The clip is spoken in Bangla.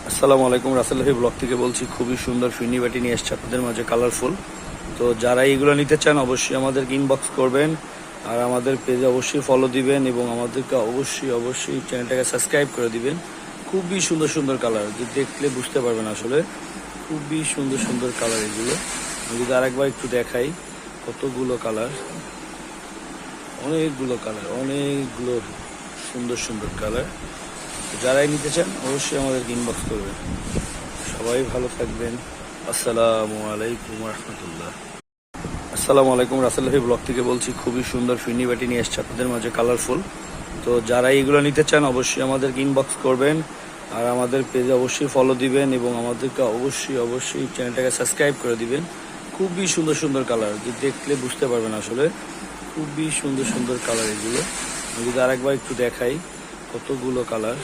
আসসালামু আলাইকুম, রাসেল ভাই ব্লগ থেকে বলছি। খুবই সুন্দর ফিরনি বাটি নিয়ে এসছে আপনাদের মাঝে, কালারফুল। তো যারা এইগুলো নিতে চান অবশ্যই আমাদেরকে ইনবক্স করবেন, আর আমাদের পেজে অবশ্যই ফলো দিবেন এবং আমাদেরকে অবশ্যই চ্যানেলটাকে সাবস্ক্রাইব করে দিবেন। খুবই সুন্দর সুন্দর কালার, যে দেখলে বুঝতে পারবেন আসলে খুবই সুন্দর সুন্দর কালার এগুলো। আমি যদি আরেকবার একটু দেখাই, কতগুলো কালার, অনেকগুলো সুন্দর সুন্দর কালার। যারাই নিতে চান অবশ্যই আমাদেরকে ইনবক্স করবেন। সবাই ভালো থাকবেন। আসসালামু আলাইকুম রহমতুল্লাহ। আসসালামু আলাইকুম, রাসেল ভাই ব্লগ থেকে বলছি। খুবই সুন্দর ফিরনি বাটি নিয়ে এসছে আপনাদের মাঝে, কালারফুল। তো যারা এইগুলো নিতে চান অবশ্যই আমাদেরকে ইনবক্স করবেন, আর আমাদের পেজে অবশ্যই ফলো দিবেন এবং আমাদেরকে অবশ্যই চ্যানেলটাকে সাবস্ক্রাইব করে দিবেন। খুবই সুন্দর সুন্দর কালার, যে দেখলে বুঝতে পারবেন আসলে খুবই সুন্দর সুন্দর কালার এগুলো। আমি যদি আরেকবার একটু দেখাই, কতগুলো কালার,